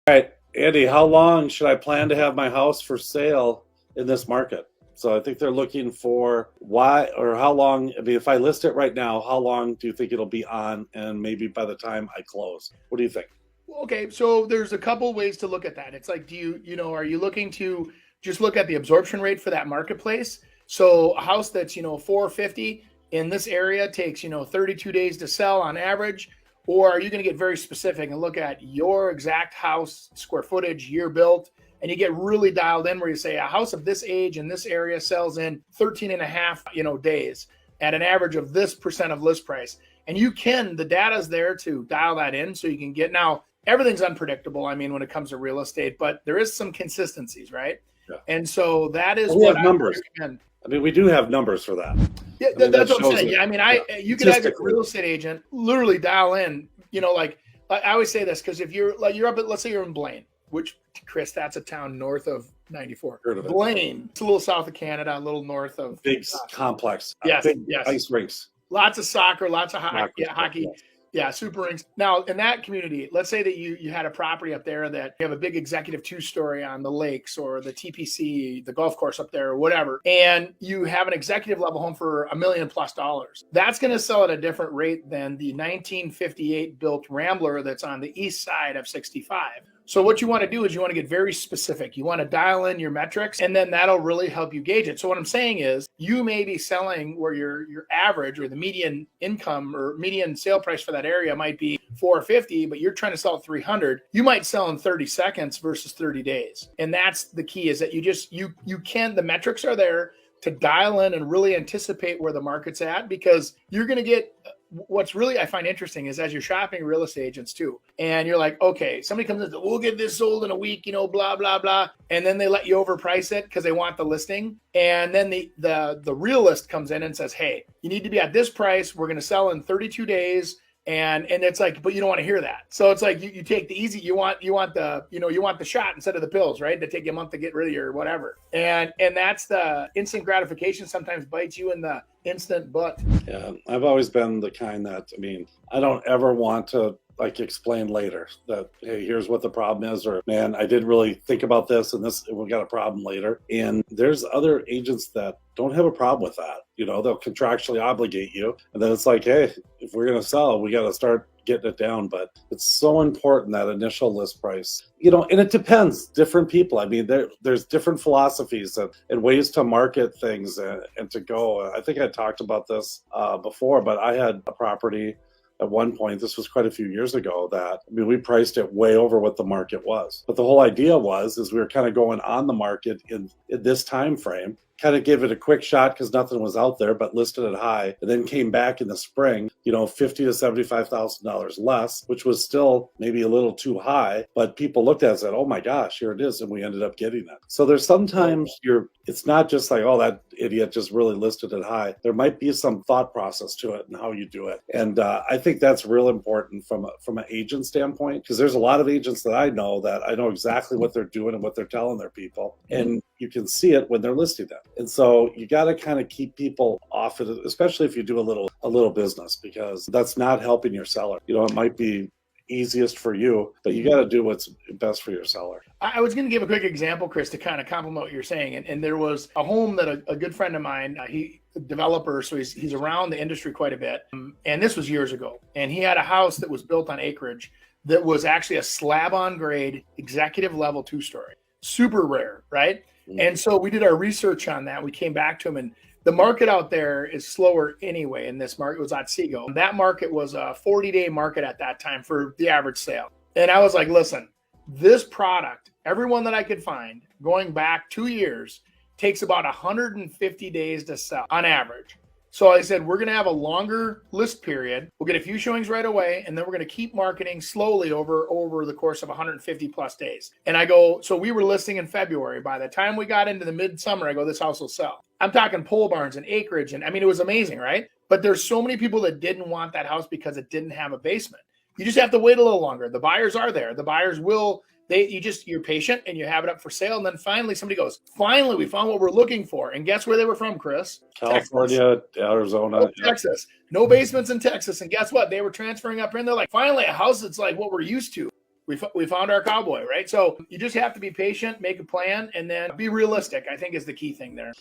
All right, Andy, how long should I plan to have my house for sale in this market? So I think they're looking for why or how long. I mean, if I list it right now, how long do you think it'll be on? And maybe by the time I close, what do you think? Okay, so there's a couple ways to look at that. It's like, are you looking to just look at the absorption rate for that marketplace? So a house that's, 450 in this area takes, 32 days to sell on average. Or are you going to get very specific and look at your exact house, square footage, year built, and you get really dialed in where you say a house of this age in this area sells in 13 and a half, days at an average of this percent of list price. And the data's there to dial that in so you can get now. Everything's unpredictable. I mean, when it comes to real estate, but there is some consistencies, right? Yeah. And so that is we what have numbers. recommend. I mean, we do have numbers for that. Yeah, I mean, that's that what I'm shows saying. it. Yeah, I mean, you could have a real estate agent literally dial in. Like I always say this because if you're up at, let's say you're in Blaine, which Chris, that's a town north of 94. Heard of it. Blaine, it's a little south of Canada, a little north of Big complex. Yes, big yes. ice rinks. Lots of soccer, lots of hockey. Yes. Yeah, super rinks. Now, in that community, let's say that you had a property up there that you have a big executive two-story on the lakes or the TPC, the golf course up there or whatever, and you have an executive level home for $1 million plus. That's going to sell at a different rate than the 1958 built Rambler that's on the east side of 65. So what you want to do is you want to get very specific. You want to dial in your metrics, and then that'll really help you gauge it. So what I'm saying is you may be selling where your average or the median income or median sale price for that area might be 450, but you're trying to sell at 300. You might sell in 30 seconds versus 30 days. And that's the key is that the metrics are there to dial in and really anticipate where the market's at, because you're going to get what's really I find interesting is as you're shopping real estate agents too, and you're like, okay, somebody comes in, we'll get this sold in a week, blah, blah, blah. And then they let you overprice it because they want the listing. And then the realist comes in and says, hey, you need to be at this price. We're going to sell in 32 days. And it's like, but you don't want to hear that. So it's like you take the easy, you want the shot instead of the pills, right? That take you a month to get rid of you or whatever. And that's the instant gratification sometimes bites you in the instant butt. Yeah, I've always been the kind that, I mean, I don't ever want to explain later that, hey, here's what the problem is, or man, I didn't really think about this and we got a problem later. And there's other agents that don't have a problem with that. They'll contractually obligate you. And then it's like, hey, if we're going to sell, we got to start getting it down. But it's so important, that initial list price, and it depends. Different people. I mean, there's different philosophies and ways to market things and to go. I think I talked about this before, but I had a property at one point, this was quite a few years ago, we priced it way over what the market was. But the whole idea is we were kind of going on the market in this time frame, kind of give it a quick shot because nothing was out there, but listed it high, and then came back in the spring, $50,000 to $75,000 less, which was still maybe a little too high, but people looked at it and said, oh my gosh, here it is, and we ended up getting it. So there's sometimes it's not just like, oh, that idiot just really listed it high. There might be some thought process to it and how you do it. And I think that's real important from an agent standpoint, because there's a lot of agents that I know exactly what they're doing and what they're telling their people. And you can see it when they're listing them. And so you got to kind of keep people off it, especially if you do a little business, because that's not helping your seller. It might be easiest for you, but you got to do what's best for your seller. I was going to give a quick example, Chris, to kind of complement what you're saying. And there was a home that a good friend of mine, he developer, so he's around the industry quite a bit. And this was years ago. And he had a house that was built on acreage that was actually a slab on grade executive level 2-story. Super rare, right? Mm-hmm. And so we did our research on that. We came back to him, and the market out there is slower anyway. In this market, it was Otsego. That market was a 40-day market at that time for the average sale. And I was like, listen, this product, everyone that I could find going back 2 years, takes about 150 days to sell on average. So I said, we're going to have a longer list period. We'll get a few showings right away, and then we're going to keep marketing slowly over the course of 150 plus days. And I go, so we were listing in February. By the time we got into the midsummer, I go, this house will sell. I'm talking pole barns and acreage. And I mean, it was amazing, right? But there's so many people that didn't want that house because it didn't have a basement. You just have to wait a little longer. The buyers are there. The buyers will. You're patient and you have it up for sale. And then finally somebody goes, finally, we found what we're looking for. And guess where they were from, Chris? California, Texas. Arizona. Texas. No basements in Texas. And guess what? They were transferring up here and they're like, finally, a house that's like what we're used to. we found our cowboy, right? So you just have to be patient, make a plan, and then be realistic, I think is the key thing there.